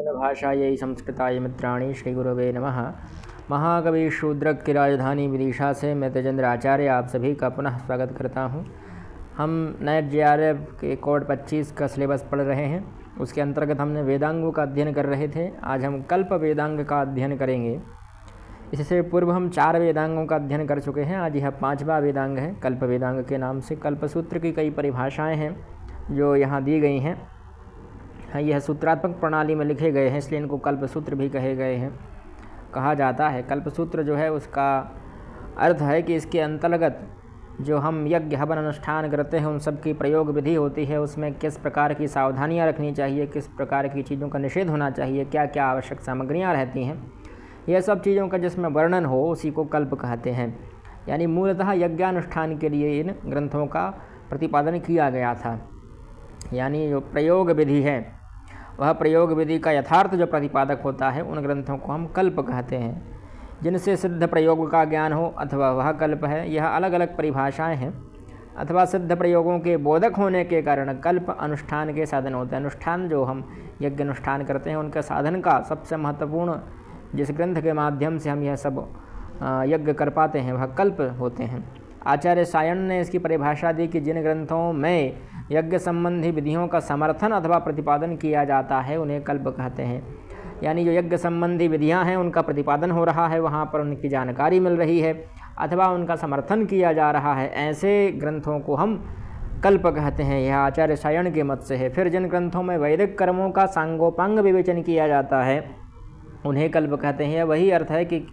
भाषायै संस्कृताय मित्राणि श्रीगुरवे नमः। महाकवि शूद्रक की राजधानी विदिशा से मैं तेजेंद्र आचार्य आप सभी का पुनः स्वागत करता हूं। हम नए JRF के कोड 25 का सिलेबस पढ़ रहे हैं। उसके अंतर्गत हमने वेदांगों का अध्ययन कर रहे थे। आज हम कल्प वेदांग का अध्ययन करेंगे। इससे पूर्व हम 4 वेदांगों का अध्ययन कर चुके हैं। आज यह 5वां वेदांग है कल्प वेदांग के नाम से। कल्पसूत्र की कई परिभाषाएँ हैं जो यहाँ दी गई हैं। यह सूत्रात्मक प्रणाली में लिखे गए हैं, इसलिए इनको कल्पसूत्र भी कहा जाता है। कल्पसूत्र जो है उसका अर्थ है कि इसके अंतर्गत जो हम यज्ञ हवन अनुष्ठान करते हैं उन सब की प्रयोग विधि होती है। उसमें किस प्रकार की सावधानियां रखनी चाहिए, किस प्रकार की चीज़ों का निषेध होना चाहिए, क्या क्या आवश्यक सामग्रियां रहती हैं, यह सब चीज़ों का जिसमें वर्णन हो उसी को कल्प कहते हैं। यानी मूलतः यज्ञानुष्ठान के लिए इन ग्रंथों का प्रतिपादन किया गया था। यानी जो प्रयोग विधि है वह प्रयोग विधि का यथार्थ जो प्रतिपादक होता है उन ग्रंथों को हम कल्प कहते हैं। जिनसे सिद्ध प्रयोग का ज्ञान हो अथवा वह कल्प है। यह अलग अलग परिभाषाएं हैं। अथवा सिद्ध प्रयोगों के बोधक होने के कारण कल्प अनुष्ठान के साधन होते हैं। अनुष्ठान जो हम यज्ञ अनुष्ठान करते हैं उनके साधन का सबसे महत्वपूर्ण जिस ग्रंथ के माध्यम से हम यह सब यज्ञ कर पाते हैं वह कल्प होते हैं। आचार्य सायण ने इसकी परिभाषा दी कि जिन ग्रंथों में यज्ञ संबंधी विधियों का समर्थन अथवा प्रतिपादन किया जाता है उन्हें कल्प कहते हैं। यानी जो यज्ञ संबंधी विधियां हैं उनका प्रतिपादन हो रहा है, वहाँ पर उनकी जानकारी मिल रही है अथवा उनका समर्थन किया जा रहा है, ऐसे ग्रंथों को हम कल्प कहते हैं। यह आचार्य सायण के मत से है। फिर जिन ग्रंथों में वैदिक कर्मों का सांगोपांग विवेचन किया जाता है उन्हें कल्प कहते हैं। वही अर्थ है कि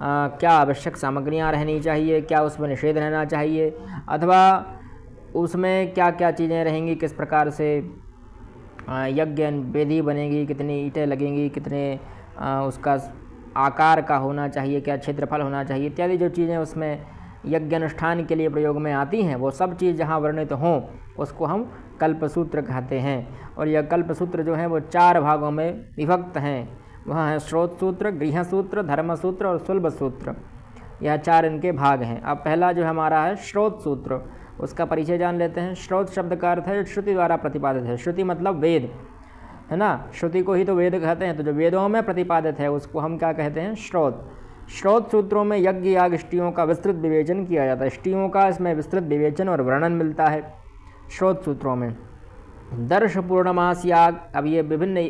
क्या आवश्यक सामग्रियां रहनी चाहिए, क्या उसमें निषेध रहना चाहिए, अथवा उसमें क्या क्या चीज़ें रहेंगी, किस प्रकार से यज्ञ वेदी बनेगी, कितनी ईंटें लगेंगी, कितने उसका आकार का होना चाहिए, क्या क्षेत्रफल होना चाहिए इत्यादि जो चीज़ें उसमें यज्ञ अनुष्ठान के लिए प्रयोग में आती हैं वो सब चीज़ जहाँ वर्णित हों उसको हम कल्पसूत्र कहते हैं। और यह कल्पसूत्र जो हैं वो 4 भागों में विभक्त हैं। वह है स्रोत सूत्र, गृह सूत्र, धर्म सूत्र और सुलभ सूत्र। यह 4 इनके भाग हैं। अब पहला जो हमारा है स्रोत सूत्र, उसका परिचय जान लेते हैं। स्रोत शब्द का अर्थ है श्रुति द्वारा प्रतिपादित है। श्रुति मतलब वेद है ना, श्रुति को ही तो वेद कहते हैं। तो जो वेदों में प्रतिपादित है उसको हम क्या कहते हैं, स्रोत। स्रोत सूत्रों में यज्ञ याग इष्टियों का विस्तृत विवेचन किया जाता है। इष्टियों का इसमें विस्तृत विवेचन और वर्णन मिलता है स्रोत सूत्रों में। दर्श पूर्णमास याग, अब ये विभिन्न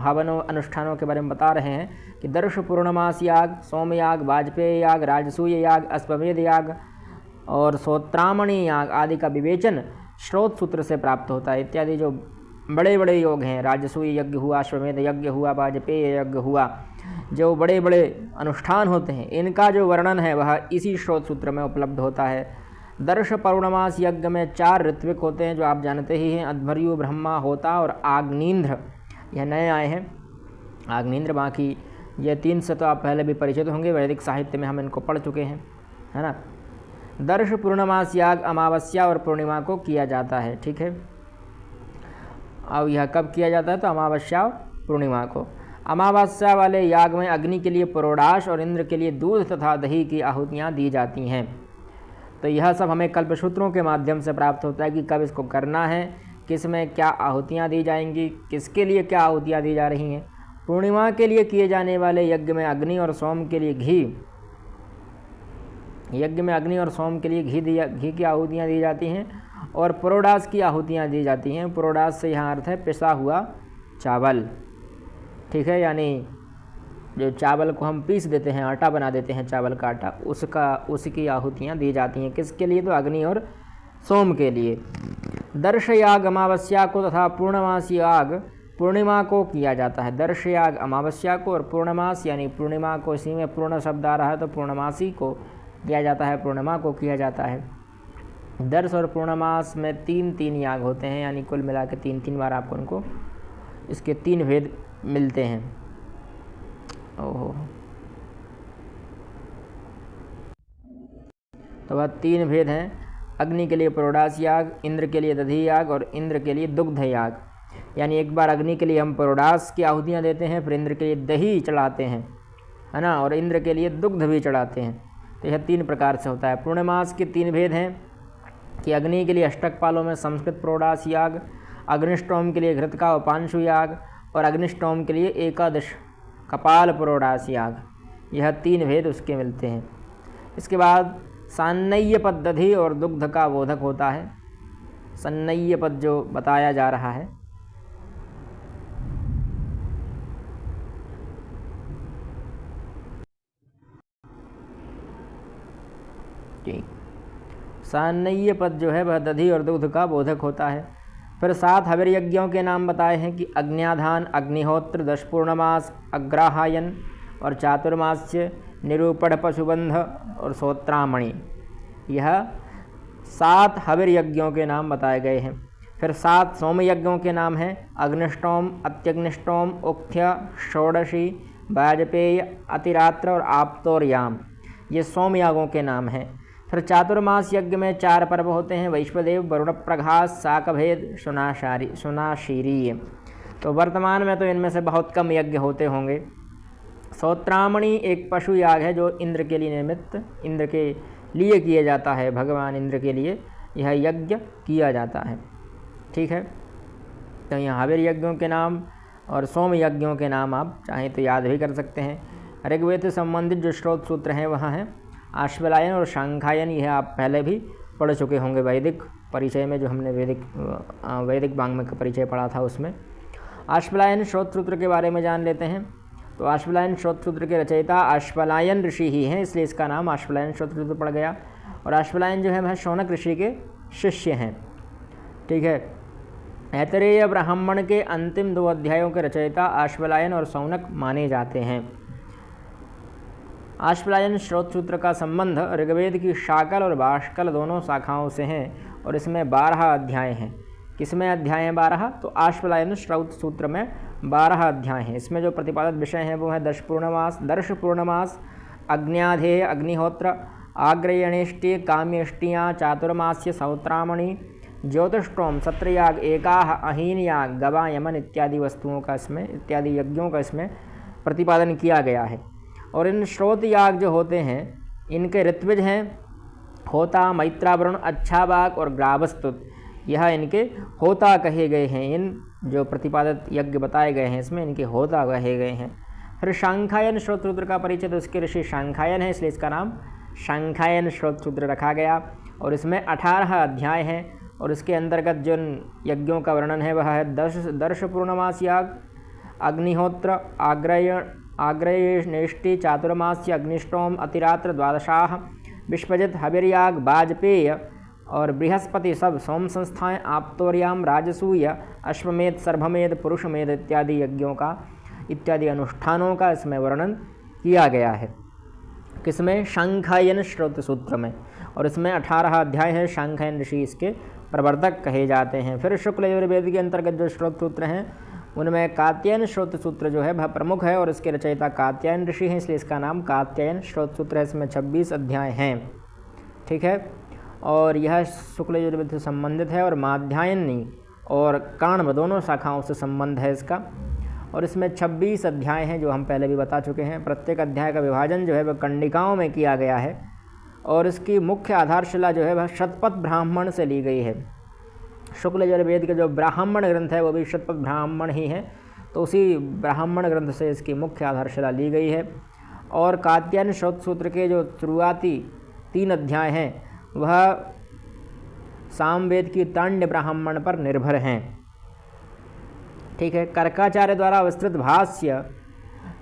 हवनों अनुष्ठानों के बारे में बता रहे हैं कि दर्श पूर्णमास याग, सोमयाग, वाजपेय याग, राजसूय याग, अश्वमेध याग और सोत्रामणि याग आदि का विवेचन स्रोत सूत्र से प्राप्त होता है। इत्यादि जो बड़े बड़े योग हैं, राजसूय यज्ञ हुआ, अश्वमेध यज्ञ हुआ, वाजपेय यज्ञ हुआ, जो बड़े बड़े अनुष्ठान होते हैं इनका जो वर्णन है वह इसी स्रोत सूत्र में उपलब्ध होता है। दर्श पौर्णमास यज्ञ में 4 ऋत्विक होते हैं जो आप जानते ही हैं, अध्वर्यु, ब्रह्मा, होता और आग्नेन्द्र। यह नए आए हैं आग्नेन्द्र। बाकी ये 3 से तो आप पहले भी परिचित होंगे, वैदिक साहित्य में हम इनको पढ़ चुके हैं, है ना। दर्श पूर्णमास याग अमावस्या और पूर्णिमा को किया जाता है, ठीक है। अब यह कब किया जाता है, तो अमावस्या और पूर्णिमा को। अमावस्या वाले याग में अग्नि के लिए पुरोडाश और इंद्र के लिए दूध तथा दही की आहुतियाँ दी जाती हैं। तो यह सब हमें कल्पसूत्रों के माध्यम से प्राप्त होता है कि कब इसको करना है, किस में क्या आहुतियाँ दी जाएंगी, किसके लिए क्या आहुतियाँ दी जा रही हैं। पूर्णिमा के लिए किए जाने वाले यज्ञ में अग्नि और सोम के लिए घी, यज्ञ में अग्नि और सोम के लिए घी की आहुतियाँ दी जाती हैं और पुरोडास की आहुतियाँ दी जाती हैं। पुरोडास से यहाँ अर्थ है पिसा हुआ चावल, ठीक है। यानी जो चावल को हम पीस देते हैं, आटा बना देते हैं, चावल का आटा, उसकी आहुतियाँ दी जाती हैं। किसके लिए, तो अग्नि और सोम के लिए। दर्श याग अमावस्या को तथा पूर्णमास याग पूर्णिमा को किया जाता है। दर्श याग अमावस्या को और पूर्णमास यानी पूर्णिमा को, इसी में पूर्ण शब्द आ रहा है तो पूर्णमासी को किया जाता है, पूर्णिमा को किया जाता है। दर्श और पूर्णमास में 3-3 याग होते हैं, यानी कुल मिला के 3-3 बार आपको उनको इसके 3 भेद मिलते हैं। ओहो, तो वह 3 भेद हैं। अग्नि के लिए पुरोडास याग, इंद्र के लिए दधी याग और इंद्र के लिए दुग्ध याग। यानी एक बार अग्नि के लिए हम पुरोडास की आहुतियाँ देते हैं, फिर इंद्र के लिए दही चढ़ाते हैं, है ना, और इंद्र के लिए दुग्ध भी चढ़ाते हैं। तो यह 3 प्रकार से होता है। पूर्णमास के 3 भेद हैं कि अग्नि के लिए अष्टक पालों में संस्कृत पुरोडास याग, अग्निष्टोम के लिए घृत का उपांशु याग और अग्निष्टोम के लिए एकादश कपाल पुरोडासी याग। यह 3 भेद उसके मिलते हैं। इसके बाद सान्नय्य पद दधि और दुग्ध का बोधक होता है। सन्नय्य पद जो बताया जा रहा है, सान्नय्य पद जो है वह दधि और दुग्ध का बोधक होता है। फिर 7 हविर यज्ञों के नाम बताए हैं कि अग्न्याधान, अग्निहोत्र, 10 पूर्णमास, अग्राहायन और चातुर्मास्य, निरूपण, पशुबंध और सोत्रामणि। यह 7 हविर यज्ञों के नाम बताए गए हैं। फिर 7 सोम यज्ञों के नाम हैं अग्निष्टोम, अत्यग्निष्टोम, उक्थ्य, षोडशी, वाजपेय, अतिरात्र और आप्तोर्याम। ये सोम यागों के नाम हैं। फिर चातुर्मास यज्ञ में 4 पर्व होते हैं, वैश्वदेव, वरुण प्रघास, शाकभेद, सुनाशीरीय। तो वर्तमान में तो इनमें से बहुत कम यज्ञ होते होंगे। सोत्रामणि एक पशु याग है जो इंद्र के लिए निमित्त, इंद्र के लिए किया जाता है। भगवान इंद्र के लिए यह यज्ञ किया जाता है। ठीक है, तो यहाँ हविर यज्ञों के नाम और सोम यज्ञों के नाम आप चाहें तो याद भी कर सकते हैं। ऋग्वेद से संबंधित जो स्रोत सूत्र हैं वह हैं आश्वलायन और शांखायन। यह आप पहले भी पढ़ चुके होंगे वैदिक परिचय में, जो हमने वैदिक वाङ्मय का परिचय पढ़ा था उसमें। आश्वलायन स्रोत सूत्र के बारे में जान लेते हैं। तो आश्वलायन स्रोत सूत्र के रचयिता आश्वलायन ऋषि ही हैं, इसलिए इसका नाम आश्वलायन स्रोत सूत्र पड़ गया। और आश्वलायन जो है वह शौनक ऋषि के शिष्य हैं। ठीक है, ऐतरेय ब्राह्मण के अंतिम 2 अध्यायों के रचयिता आश्वलायन और शौनक माने जाते हैं। आश्वलायन स्रोत सूत्र का संबंध ऋग्वेद की शाकल और बाष्कल दोनों शाखाओं से है और इसमें 12 अध्याय हैं। किसमें अध्याय हैं 12? तो आश्वलायन स्रोत सूत्र में 12 अध्याय हैं। इसमें जो प्रतिपादित विषय हैं वो है 10 पूर्णमास, अग्न्याधेय, अग्निहोत्र, आग्रयणेष्टि, काम्येष्टियाँ, चातुर्मास्य, सौत्रामणि, ज्योतिष्टोम, सत्रयाग, एकाह, अहीन याग, गवा, यमन इत्यादि वस्तुओं का इसमें, इत्यादि यज्ञों का इसमें प्रतिपादन किया गया है। और इन श्रोत याग जो होते हैं इनके ऋत्विज हैं होता, मैत्रावरुण, अच्छाबाक और ग्राभस्तुत। यह इनके होता कहे गए हैं। इन जो प्रतिपादित यज्ञ बताए गए हैं इसमें इनके होता कहे गए हैं। फिर शांखायन स्रोत सूत्र का परिचय, तो इसके ऋषि शांखायन है, इसलिए इसका नाम शांखायन स्रोत सूत्र रखा गया। और इसमें 18 अध्याय हैं और इसके अंतर्गत जिन यज्ञों का वर्णन है वह है 10 पूर्णमास याग, अग्निहोत्र, आग्रयणेष्टि, चातुर्मास्य, अग्निष्टोम, अतिरात्र, 12 विश्वजित, हविर्याग, वाजपेय और बृहस्पति सब, सोम संस्थाएँ, आप्तोर्याम, राजसूय, अश्वमेध, सर्वमेध, पुरुषमेध इत्यादि यज्ञों का, इत्यादि अनुष्ठानों का इसमें वर्णन किया गया है। किसमें? शांखायन स्रोत सूत्र में। और इसमें 18 अध्याय है। शांखायन ऋषि इसके प्रवर्तक कहे जाते हैं। फिर शुक्ल यजुर्वेद के अंतर्गत जो स्रोत सूत्र हैं उनमें कात्यायन स्रोत सूत्र जो है वह प्रमुख है और इसके रचयिता कात्यायन ऋषि हैं, इसलिए इसका नाम कात्यायन स्रोत सूत्र है। इसमें 26 अध्याय हैं। ठीक है, और यह शुक्ल यजुर्वेद से संबंधित है और माध्यायनी और काण्व दोनों शाखाओं से संबंध है इसका। और इसमें 26 अध्याय हैं जो हम पहले भी बता चुके हैं। प्रत्येक अध्याय का विभाजन जो है वह कंडिकाओं में किया गया है और इसकी मुख्य आधारशिला जो है वह शतपथ ब्राह्मण से ली गई है। शुक्ल यजुर्वेद के जो ब्राह्मण ग्रंथ है वो भी शतपथ ब्राह्मण ही है, तो उसी ब्राह्मण ग्रंथ से इसकी मुख्य आधारशिला ली गई है। और कात्यायन स्रोत सूत्र के जो शुरुआती 3 अध्याय हैं वह सामवेद की तांड्य ब्राह्मण पर निर्भर हैं। ठीक है, कर्काचार्य द्वारा विस्तृत भाष्य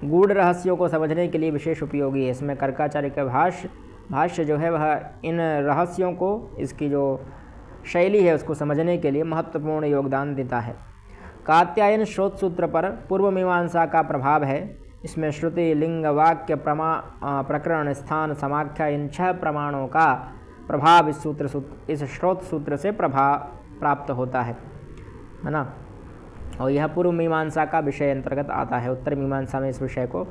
गूढ़ रहस्यों को समझने के लिए विशेष उपयोगी है। इसमें कर्काचार्य का भाष्य जो है वह इन रहस्यों को, इसकी जो शैली है उसको समझने के लिए महत्वपूर्ण योगदान देता है। कात्यायन स्रोत सूत्र पर पूर्व मीमांसा का प्रभाव है। इसमें श्रुति, लिंग, वाक्य, प्रकरण, स्थान, समाख्या इन 6 प्रमाणों का प्रभाव इस स्रोत सूत्र से प्राप्त होता है ना। और यह पूर्व मीमांसा का विषय अंतर्गत आता है। उत्तर मीमांसा में इस विषय को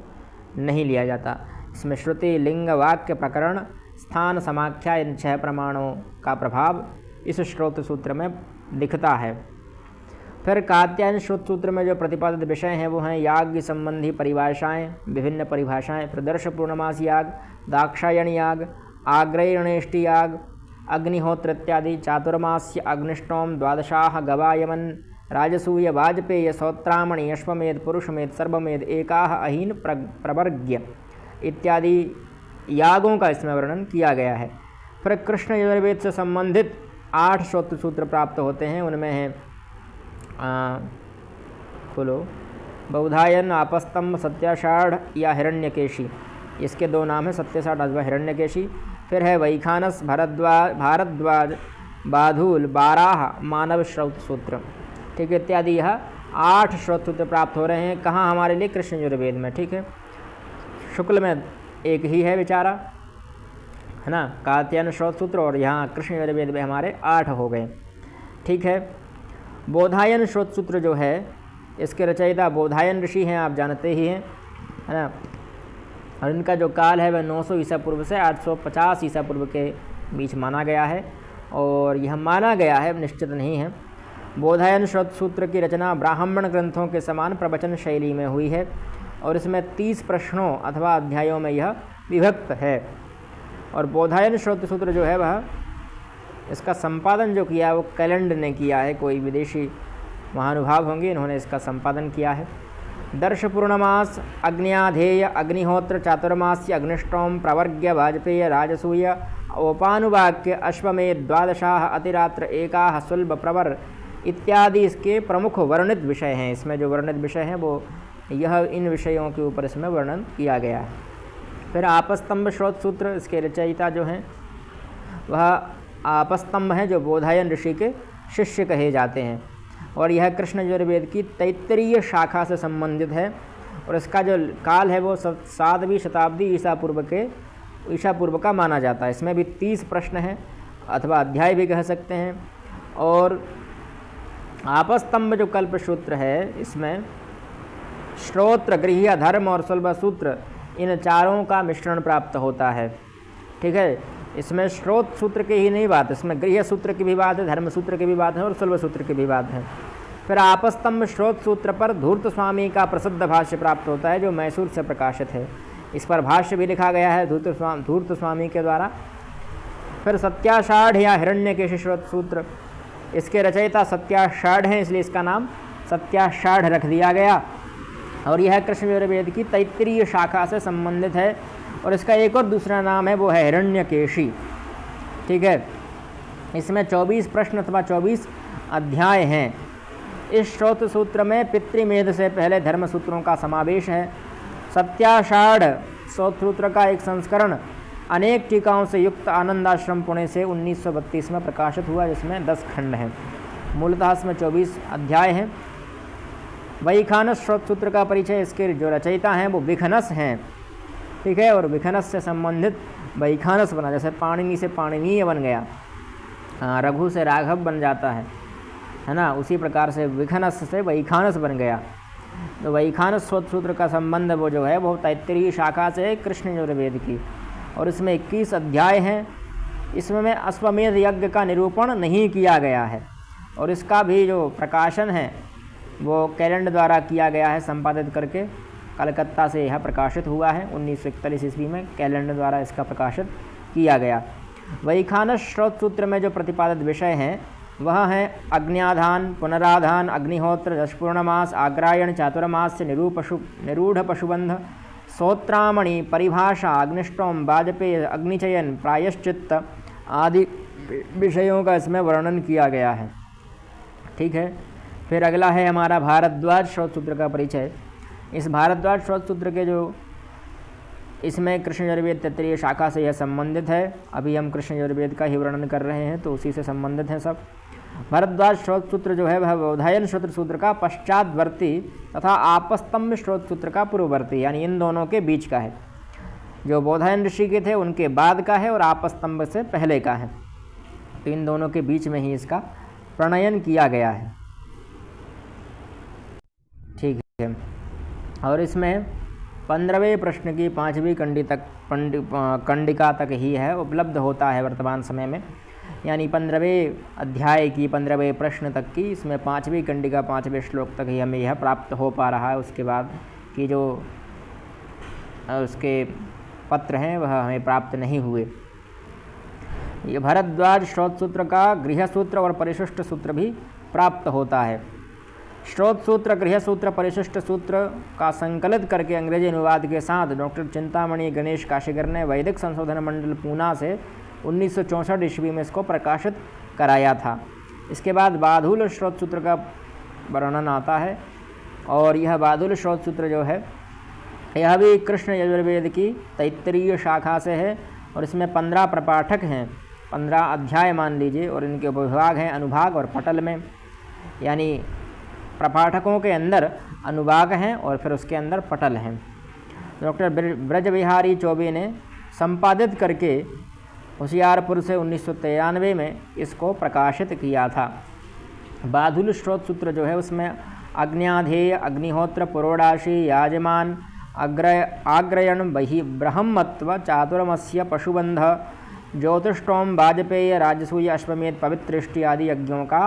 नहीं लिया जाता। इसमें श्रुति, लिंग, वाक्य, प्रकरण, स्थान, समाख्या इन 6 प्रमाणों का प्रभाव इस स्रोत सूत्र में दिखता है। फिर कात्यायन स्रोत सूत्र में जो प्रतिपादित विषय हैं वो हैं याग संबंधी परिभाषाएं, विभिन्न परिभाषाएं, प्रदर्श पूर्णमास याग, दाक्षायण याग, आग्रयणेष्टि याग, अग्निहोत्र इत्यादि, चातुर्मास्य, अग्निष्टोम, 12 गवायमन, राजसूय वाजपेय सौत्रामणि अश्वमेध पुरुषमेध सर्वमेध एकाह अहीन प्रवर्ग्य इत्यादि यागों का इसमें वर्णन किया गया है। फिर कृष्ण यजुर्वेद से संबंधित 8 श्रोत्र सूत्र प्राप्त होते हैं। उनमें है बोलो बौधायन, आपस्तंभ, सत्याषाढ़ या हिरण्यकेशी, इसके 2 नाम हैं, सत्याषाढ़ अथवा हिरण्यकेशी। फिर है वैखानस, भारद्वाज, बाधूल, बाराह, मानव श्रौत सूत्र, ठीक है, इत्यादि। यह 8 श्रौत सूत्र प्राप्त हो रहे हैं। कहाँ हमारे लिए? कृष्ण यजुर्वेद में, ठीक है। शुक्ल में एक ही है बेचारा, है ना, कात्यायन श्रौत सूत्र, और यहाँ कृष्ण यजुर्वेद में हमारे 8 हो गए, ठीक है। बोधायन श्रौत सूत्र जो है इसके रचयिता बोधायन ऋषि हैं, आप जानते ही हैं, है ना। और इनका जो काल है वह 900 ईसा पूर्व से 850 ईसा पूर्व के बीच माना गया है, और यह माना गया है, निश्चित नहीं है। बोधायन श्रौत सूत्र की रचना ब्राह्मण ग्रंथों के समान प्रवचन शैली में हुई है, और इसमें 30 प्रश्नों अथवा अध्यायों में यह विभक्त है। और बोधायन श्रौत सूत्र जो है वह इसका संपादन जो किया है वो कैलेंडर ने किया है, कोई विदेशी महानुभाव होंगे, इन्होंने इसका संपादन किया है। दर्श पूर्णमास, अग्न्याधेय, अग्निहोत्र, चातुर्मास्य, अग्निष्टोम, प्रवर्ग्य, वाजपेय, राजसूय, औपानुवाक्य, अश्वमेध, द्वादशाह, अतिरात्र, एकाह, सुलभ, प्रवर इत्यादि इसके प्रमुख वर्णित विषय हैं। इसमें जो वर्णित विषय हैं वो यह इन विषयों के ऊपर इसमें वर्णन किया गया है। फिर आपस्तंभ श्रौत सूत्र, इसके रचयिता जो हैं वह आपस्तंभ हैं, जो बोधायन ऋषि के शिष्य कहे जाते हैं, और यह कृष्ण यजुर्वेद की तैत्तरीय शाखा से संबंधित है। और इसका जो काल है वो 7वीं शताब्दी ईसा पूर्व का माना जाता है। इसमें भी 30 प्रश्न हैं अथवा अध्याय भी कह सकते हैं। और आपस्तंभ जो कल्प सूत्र है, इसमें श्रोत्र, गृह्य, धर्म और सुलभ सूत्र, इन चारों का मिश्रण प्राप्त होता है, ठीक है। इसमें श्रोत सूत्र की ही नहीं बात, इसमें गृह्य सूत्र की भी बात है, धर्म सूत्र की भी बात है और सुलभ सूत्र की भी बात है। फिर आपस्तंभ श्रोत सूत्र पर धूर्त स्वामी का प्रसिद्ध भाष्य प्राप्त होता है, जो मैसूर से प्रकाशित है। इस पर भाष्य भी लिखा गया है धूर्त स्वामी के द्वारा। फिर सत्याषाढ़ या हिरण्यकेशी श्रोत सूत्र, इसके रचयिता सत्याषाढ़ हैं, इसलिए इसका नाम सत्याषाढ़ रख दिया गया। और यह कृष्ण यजुर्वेद की तैत्तरीय शाखा से संबंधित है, और इसका एक और दूसरा नाम है वो है हिरण्यकेशी, ठीक है। इसमें 24 प्रश्न अथवा 24 अध्याय हैं। इस श्रौत सूत्र में पितृमेध से पहले धर्म सूत्रों का समावेश है। सत्याषाढ़ श्रौत सूत्र का एक संस्करण अनेक टीकाओं से युक्त आनंदाश्रम पुणे से 1932 में प्रकाशित हुआ, जिसमें 10 खंड हैं। मूलतः इसमें 24 अध्याय हैं। वैखानस श्रौत सूत्र का परिचय, इसके जो रचयिता हैं वो विखनस हैं, ठीक है। और विखनस से संबंधित वैखानस बना, जैसे पाणिनि से पाणिनीय बन गया, रघु से राघव बन जाता है ना, उसी प्रकार से विखनस से वैखानस बन गया। तो वैखानस श्रौत सूत्र का संबंध वो जो है वो तैत्तरीय शाखा से है कृष्ण यजुर्वेद की, और इसमें 21 अध्याय हैं। इसमें अश्वमेध यज्ञ का निरूपण नहीं किया गया है, और इसका भी जो प्रकाशन है वो कैलेंडर द्वारा किया गया है, संपादित करके कलकत्ता से यह प्रकाशित हुआ है 1941 ईस्वी में, कैलेंडर द्वारा इसका प्रकाशित किया गया। वैखानस श्रौत सूत्र में जो प्रतिपादित विषय हैं वह हैं अग्न्याधान, पुनराधान, अग्निहोत्र, दशपूर्णमास, आग्रायण, चातुर्मास्य, निरूढ़ पशुबंध, सौत्रामणि, परिभाषा, अग्निष्टोम, वाजपेय, अग्निचयन, प्रायश्चित्त आदि विषयों का इसमें वर्णन किया गया है, ठीक है। फिर अगला है हमारा भारद्वाज श्रौत सूत्र का परिचय। इस भारद्वाज श्रौत सूत्र के जो इसमें कृष्ण यजुर्वेद तैत्तरीय शाखा से यह संबंधित है। अभी हम कृष्ण यजुर्वेद का ही वर्णन कर रहे हैं, तो उसी से संबंधित हैं सब। भारद्वाज श्रौत सूत्र जो है वह बोधायन श्रौत सूत्र का पश्चातवर्ती तथा आपस्तंभ श्रौत सूत्र का पूर्ववर्ती, यानी इन दोनों के बीच का है। जो बोधायन ऋषि के थे उनके बाद का है और आपस्तंभ से पहले का है, तो इन दोनों के बीच में ही इसका प्रणयन किया गया है, ठीक है। और इसमें 15वें प्रश्न की 5वीं कंडिका तक ही है उपलब्ध होता है वर्तमान समय में, यानी 15वें अध्याय की 15वें प्रश्न तक की इसमें 5वीं कंडिका 5वें श्लोक तक ही हमें यह प्राप्त हो पा रहा है। उसके बाद की जो उसके पत्र हैं वह हमें प्राप्त नहीं हुए। ये भारद्वाज श्रौत सूत्र का गृह सूत्र और परिशिष्ट सूत्र भी प्राप्त होता है। स्रोत सूत्र, गृह सूत्र, परिशिष्ट सूत्र का संकलित करके अंग्रेजी अनुवाद के साथ डॉक्टर चिंतामणि गणेश काशीकर ने वैदिक संशोधन मंडल पूना से 1964 ईस्वी में इसको प्रकाशित कराया था। इसके बाद बाधुल स्रोत सूत्र का वर्णन आता है, और यह बाधुल स्रोत सूत्र जो है यह भी कृष्ण यजुर्वेद की तैत्तरीय शाखा से है, और इसमें 15 प्रपाठक हैं, 15 अध्याय मान लीजिए, और इनके उपविभाग हैं अनुभाग और पटल में, यानी प्रपाठकों के अंदर अनुभाग हैं और फिर उसके अंदर पटल हैं। डॉक्टर ब्रजबिहारी चौबे ने संपादित करके होशियारपुर से 1993 में इसको प्रकाशित किया था। बाधुल स्रोत सूत्र जो है उसमें अग्न्याधेय, अग्निहोत्र, पुरोडाशी, याजमान, आग्रयण, ब्रह्मत्व, चातुर्मस्य, पशुबंध, ज्योतिष्टोम, वाजपेय, राजसूय, अश्वमेध, पवित्रष्टि आदि यज्ञों का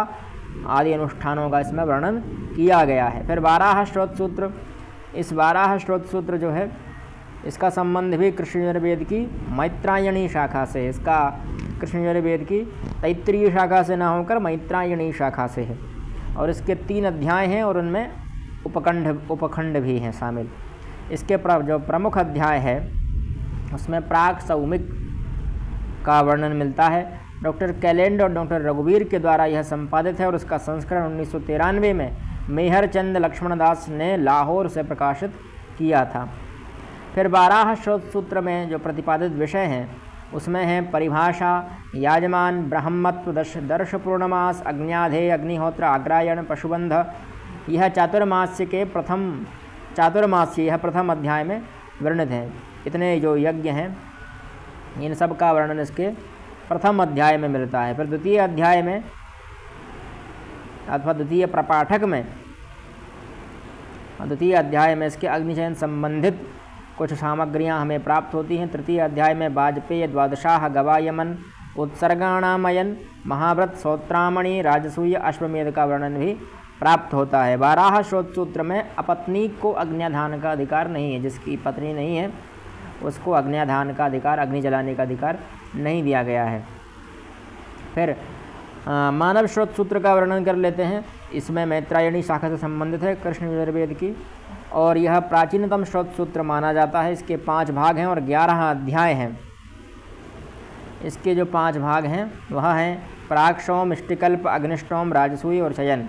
आदि अनुष्ठानों का इसमें वर्णन किया गया है। फिर बाराह स्रोत सूत्र, इस बाराह स्रोत सूत्र जो है इसका संबंध भी कृष्ण यजुर्वेद की मैत्रायणी शाखा से है। इसका कृष्ण यजुर्वेद की तैत्तरीय शाखा से ना होकर मैत्रायणी शाखा से है, और इसके 3 अध्याय हैं और उनमें उपखंड भी हैं शामिल। इसके जो प्रमुख अध्याय है उसमें प्राक सौमिक का वर्णन मिलता है। डॉक्टर कैलेंड और डॉक्टर रघुवीर के द्वारा यह संपादित है, और उसका संस्करण 1993 में मेहर चंद लक्ष्मण दास ने लाहौर से प्रकाशित किया था। फिर बाराह स्रोत सूत्र में जो प्रतिपादित विषय हैं उसमें हैं परिभाषा, याजमान, ब्रह्मत्व, दर्श पूर्णमास, अग्न्याधेय, अग्निहोत्र, आग्रायण, पशुबंध। यह चातुर्मास्य यह प्रथम अध्याय में वर्णित है। इतने जो यज्ञ हैं इन सब का वर्णन इसके प्रथम अध्याय में मिलता है। फिर द्वितीय अध्याय में अथवा द्वितीय प्रपाठक में, द्वितीय अध्याय में इसके अग्निचयन संबंधित कुछ सामग्रियां हमें प्राप्त होती हैं। तृतीय अध्याय में वाजपेय, द्वादशाह, गवायमन, उत्सर्गाणामयन, महाव्रत, सौत्रामणि, राजसूय, अश्वमेध का वर्णन भी प्राप्त होता है। बाराह स्रोत सूत्र में अपत्नी को अग्न्याधान का अधिकार नहीं है, जिसकी पत्नी नहीं है उसको अग्न्याधान का अधिकार, अग्नि जलाने का अधिकार नहीं दिया गया है। फिर मानव स्रोत सूत्र का वर्णन कर लेते हैं। इसमें मैत्रायणी शाखा से संबंधित है कृष्ण यजुर्वेद की, और यह प्राचीनतम स्रोत सूत्र माना जाता है। इसके 5 भाग हैं और 11 अध्याय हैं। इसके जो 5 भाग हैं वह हैं प्राक्षोम, इष्टिकल्प, अग्निष्टोम, राजसूय और चयन।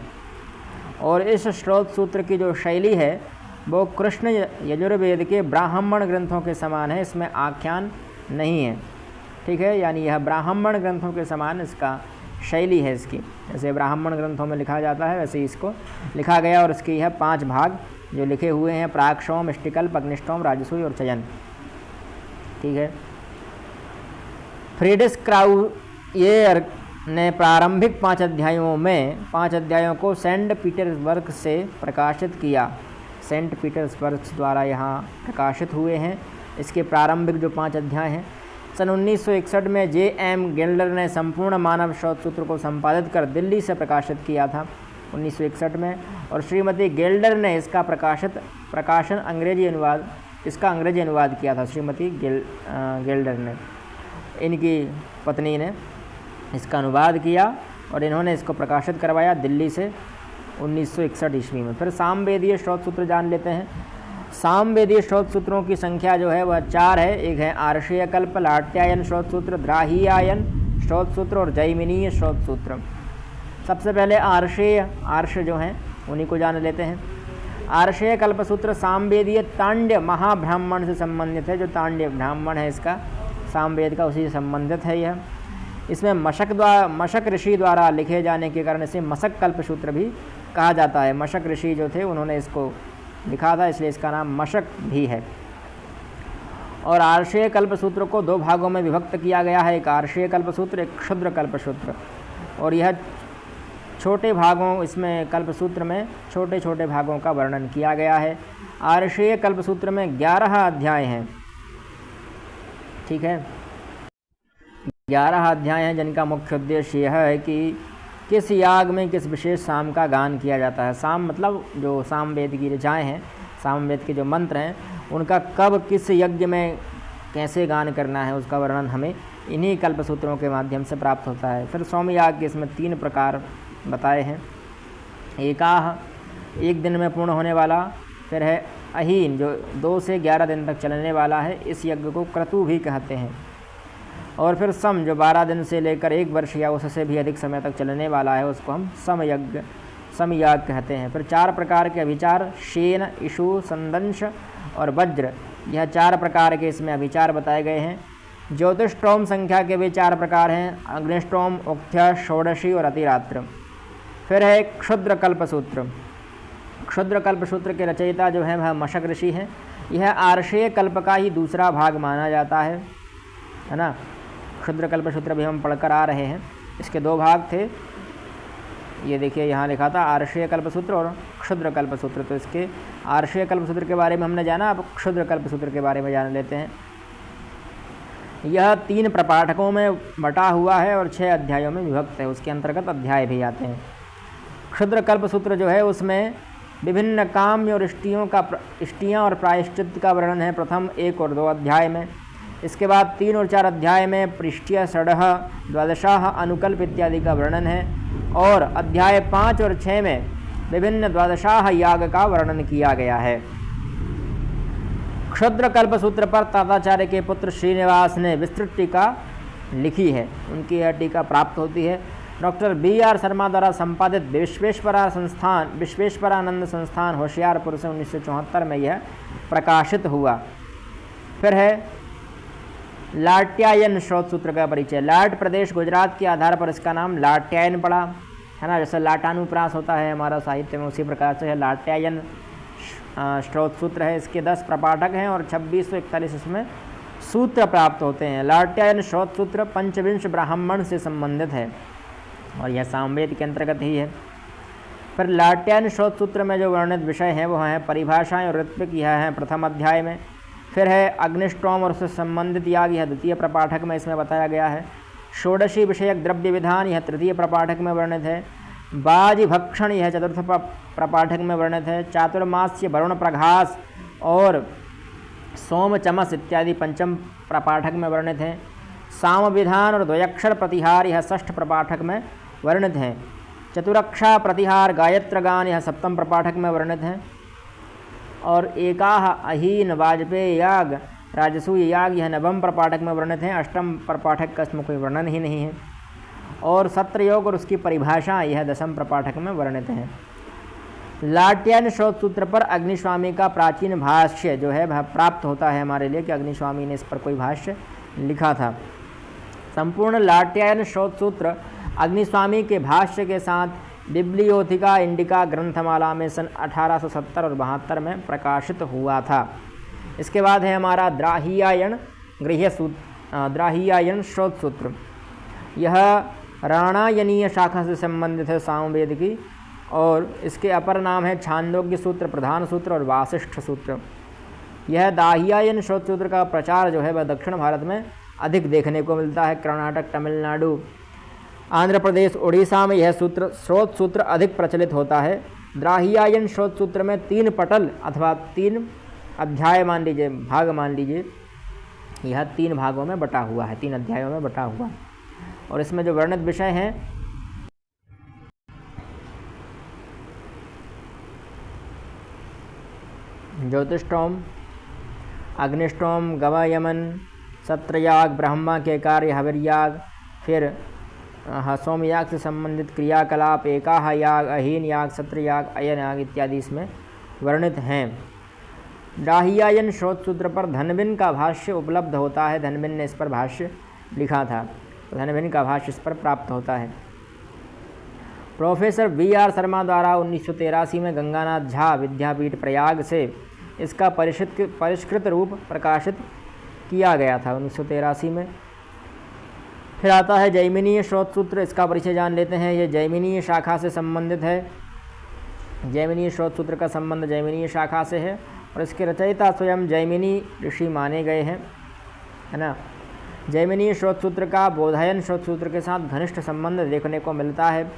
और इस स्रोत सूत्र की जो शैली है वो कृष्ण यजुर्वेद के ब्राह्मण ग्रंथों के समान है, इसमें आख्यान नहीं है। ठीक है, यानी यह ब्राह्मण ग्रंथों के समान इसका शैली है इसकी, जैसे ब्राह्मण ग्रंथों में लिखा जाता है वैसे ही इसको लिखा गया। और इसके यह 5 भाग जो लिखे हुए हैं प्राक्षोम, इष्टिकल्प, अग्निष्टोम, राजसूय और चयन। ठीक है। फ्रीडिस क्राउयेर ने प्रारंभिक 5 अध्यायों में 5 अध्यायों को सेंट पीटर्सबर्ग से प्रकाशित किया। सेंट पीटर्सबर्ग द्वारा यहाँ प्रकाशित हुए हैं इसके प्रारंभिक जो 5 अध्याय हैं। सन 1961 में J.M. गेल्डर ने संपूर्ण मानव स्रोत सूत्र को संपादित कर दिल्ली से प्रकाशित किया था 1961 में, और श्रीमती गेल्डर ने इसका इसका अंग्रेजी अनुवाद किया था। श्रीमती गेल्डर ने, इनकी पत्नी ने इसका अनुवाद किया और इन्होंने इसको प्रकाशित करवाया दिल्ली से 1961 ईस्वी में। फिर सामवेदीय स्रोत सूत्र जान लेते हैं। सामवेदीय स्रोत सूत्रों की संख्या जो है वह 4 है। एक है आर्षेय कल्प, लाट्यायन स्रोत सूत्र, द्राहियायन स्रोत सूत्र और जैमिनीय स्रोत सूत्र। सबसे पहले आर्ष जो हैं उन्हीं को जान लेते हैं। आर्षेय कल्प सूत्र सामवेदीय तांड्य महाब्राह्मण से संबंधित है। जो तांड्य ब्राह्मण है इसका सामवेद का उसी से संबंधित है यह। इसमें मशक ऋषि द्वारा लिखे जाने के कारण इसे मशक कल्प सूत्र भी कहा जाता है। मशक ऋषि जो थे उन्होंने इसको लिखा था, इसलिए इसका नाम मशक भी है। और आर्षेय कल्प सूत्र को 2 भागों में विभक्त किया गया है, एक आर्षेय कल्प सूत्र, एक क्षुद्र कल्प सूत्र। और यह छोटे भागों, इसमें कल्प सूत्र में छोटे छोटे भागों का वर्णन किया गया है। आर्षेय कल्प सूत्र में 11 अध्याय हैं। ठीक है, 11 अध्याय हैं जिनका मुख्य उद्देश्य यह है कि किस याग में किस विशेष साम का गान किया जाता है। साम मतलब जो सामवेद की ऋचाएँ हैं, सामवेद के जो मंत्र हैं, उनका कब किस यज्ञ में कैसे गान करना है उसका वर्णन हमें इन्हीं कल्पसूत्रों के माध्यम से प्राप्त होता है। फिर सोमयाग के इसमें 3 प्रकार बताए हैं। एकाह 1 दिन में पूर्ण होने वाला। फिर है अहीन, जो 2 से 11 दिन तक चलने वाला है, इस यज्ञ को क्रतु भी कहते हैं। और फिर सम, जो 12 दिन से लेकर 1 वर्ष या उससे भी अधिक समय तक चलने वाला है, उसको हम समयाग कहते हैं। फिर 4 प्रकार के अभिचार, शेन, इशु, संदंश और वज्र, यह 4 प्रकार के इसमें अभिचार बताए गए हैं। ज्योतिष्टोम संख्या के भी 4 प्रकार हैं, अग्निष्टोम, उक्थ्य, षोडशी और अतिरात्र। फिर है क्षुद्र कल्पसूत्र। क्षुद्र कल्पसूत्र के रचयिता जो हैं वह मशक ऋषि हैं। यह आर्षेय कल्प का ही दूसरा भाग माना जाता है ना। क्षुद्र कल्पसूत्र भी हम पढ़कर आ रहे हैं। इसके 2 भाग थे, ये देखिए यहाँ लिखा था आर्षेय कल्पसूत्र और क्षुद्र कल्पसूत्र। तो इसके आर्षेय कल्पसूत्र के बारे में हमने जाना, अब क्षुद्र कल्पसूत्र के बारे में जान लेते हैं। यह 3 प्रपाठकों में बटा हुआ है और 6 अध्यायों में विभक्त है, उसके अंतर्गत अध्याय भी आते हैं। क्षुद्र कल्पसूत्र जो है उसमें विभिन्न काम्य और इष्टियाँ और प्रायश्चित का वर्णन है प्रथम 1 और 2 अध्याय में। इसके बाद 3 और 4 अध्याय में पृष्ठीय, षडः, द्वादशाह, अनुकल्प इत्यादि का वर्णन है। और अध्याय 5 और 6 में विभिन्न द्वादशाह याग का वर्णन किया गया है। क्षुद्र कल्पसूत्र पर ताताचार्य के पुत्र श्रीनिवास ने विस्तृत टीका लिखी है, उनकी यह टीका प्राप्त होती है। डॉक्टर BR शर्मा द्वारा संपादित विश्वेश्वरानंद संस्थान होशियारपुर से 1974 में यह प्रकाशित हुआ। फिर है लाट्यायन स्रोत सूत्र का परिचय। लाट प्रदेश गुजरात के आधार पर इसका नाम लाट्यायन पड़ा है ना, जैसे लाटानुप्रास होता है हमारा साहित्य में, उसी प्रकार से है लाट्यायन स्रोत सूत्र है। इसके 10 प्रपाठक हैं और 2641 इसमें सूत्र प्राप्त होते हैं। लाट्यायन स्रोत सूत्र पंचविंश ब्राह्मण से संबंधित है और यह सामवेद के अंतर्गत ही है। फिर लाट्यायन स्रोत सूत्र में जो वर्णित विषय हैं वो हैं परिभाषाएं और ऋत्विक, यह है प्रथम अध्याय में। फिर है अग्निष्टोम और उससे संबंधित याग, यह द्वितीय प्रपाठक में इसमें बताया गया है। षोडशी विषयक द्रव्य विधान, यह तृतीय प्रपाठक में वर्णित है। बाजी भक्षण, यह चतुर्थ प्रपाठक में वर्णित है। चातुर्मास्य, वरुण प्रघास और सोम चमस इत्यादि पंचम प्रपाठक में वर्णित है। साम विधान और द्वयक्षर प्रतिहार, यह षष्ठ प्रपाठक में वर्णित हैं। चतुरक्षा प्रतिहार, गायत्र गान, यह सप्तम प्रपाठक में वर्णित हैं। और एकाह, अहीन, वाजपेय याग, राजसूय याग, यह नवम प्रपाठक में वर्णित हैं। अष्टम प्रपाठक का इसमें कोई वर्णन ही नहीं है। और सत्र योग और उसकी परिभाषा, यह 10वें प्रपाठक में वर्णित हैं। लाट्यायन स्रोत सूत्र पर अग्निस्वामी का प्राचीन भाष्य जो है वह प्राप्त होता है हमारे लिए कि अग्निस्वामी ने इस पर कोई भाष्य लिखा था। संपूर्ण लाट्यायन स्रोत सूत्र अग्निस्वामी के भाष्य के साथ बिब्लियोथिका इंडिका ग्रंथमाला में सन 1870 और 72 में प्रकाशित हुआ था। इसके बाद है हमारा द्राहियायन स्रोत सूत्र। यह राणायनीय शाखा से संबंधित है सामवेद की, और इसके अपर नाम है छांदोग्य सूत्र, प्रधान सूत्र और वासिष्ठ सूत्र। यह दाहियायन स्रोत सूत्र का प्रचार जो है वह दक्षिण भारत में अधिक देखने को मिलता है। कर्नाटक, तमिलनाडु, आंध्र प्रदेश, उड़ीसा में यह स्रोत सूत्र अधिक प्रचलित होता है। द्राहियायन स्रोत सूत्र में 3 पटल अथवा 3 अध्याय मान लीजिए, भाग मान लीजिए, यह 3 भागों में बटा हुआ है, 3 अध्यायों में बटा हुआ है। और इसमें जो वर्णित विषय हैं ज्योतिष्टोम, अग्निष्टोम, गवयमन, सत्रयाग, ब्रह्मा के कार्य, हविर्याग, फिर सोमयाग से संबंधित क्रियाकलाप, एकाह याग, अहीन याग, सत्रयाग, अयन याग इत्यादि इसमें वर्णित हैं। दाहियायन स्रोत सूत्र पर धनबिन का भाष्य उपलब्ध होता है। धनबिन ने इस पर भाष्य लिखा था, तो धनबिन का भाष्य इस पर प्राप्त होता है। प्रोफेसर BR शर्मा द्वारा 1983 में गंगानाथ झा विद्यापीठ प्रयाग से इसका परिष्कृत रूप प्रकाशित किया गया था 1983 में। फिर आता है जैमिनीय स्रोत सूत्र, इसका परिचय जान लेते हैं। ये जैमिनीय शाखा से संबंधित है। जैमिनीय स्रोत सूत्र का संबंध जैमिनीय शाखा से है और इसके रचयिता स्वयं जैमिनी ऋषि माने गए हैं, है ना। जैमिनीय स्रोत सूत्र का बोधायन स्रोत सूत्र के साथ घनिष्ठ संबंध देखने को मिलता है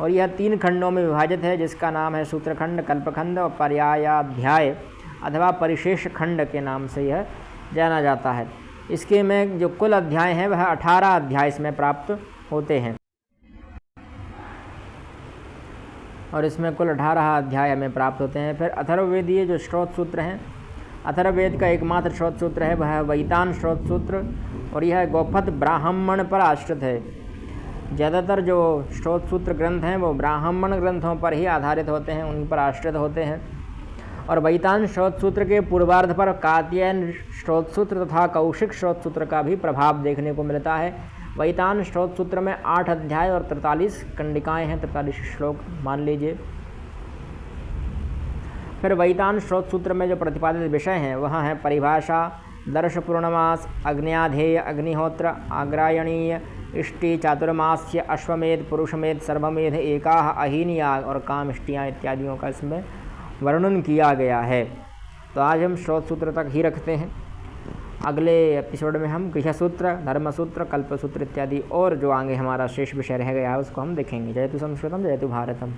और यह 3 खंडों में विभाजित है, जिसका नाम है सूत्रखंड, कल्पखंड और पर्यायाध्याय अथवा परिशेष खंड के नाम से यह जाना जाता है। इसके में जो कुल अध्याय हैं वह 18 अध्याय इसमें प्राप्त होते हैं। और इसमें कुल 18 अध्याय हमें प्राप्त होते हैं। फिर अथर्ववेदीय जो स्रोत सूत्र हैं, अथर्ववेद का एकमात्र स्रोत सूत्र है वह है वैतान स्रोत सूत्र, और यह गोपथ ब्राह्मण पर आश्रित है। ज़्यादातर जो स्रोत सूत्र ग्रंथ हैं वो ब्राह्मण ग्रंथों पर ही आधारित होते हैं, उन पर आश्रित होते हैं। और वैतान स्रोत सूत्र के पूर्वार्ध पर कात्यायन स्रोत सूत्र तथा कौशिक स्रोत सूत्र का भी प्रभाव देखने को मिलता है। वैतान स्रोत सूत्र में 8 अध्याय और 43 कंडिकाएँ हैं, 43 श्लोक मान लीजिए। फिर वैतान स्रोत सूत्र में जो प्रतिपादित विषय हैं वह हैं परिभाषा, दर्श पूर्णमास, अग्न्याधेय, अग्निहोत्र, आग्रायणीय, इष्टि, चातुर्मास्य, अश्वमेध, पुरुषमेध, सर्वमेध, एकाह, अहीनयाग और काम इष्टियाँ इत्यादियों का इसमें वर्णन किया गया है। तो आज हम स्रोत सूत्र तक ही रखते हैं। अगले एपिसोड में हम गृहसूत्र, धर्मसूत्र, कल्पसूत्र इत्यादि और जो आगे हमारा शेष विषय रह गया है उसको हम देखेंगे। जयतु संस्कृतम, जयतु भारतम।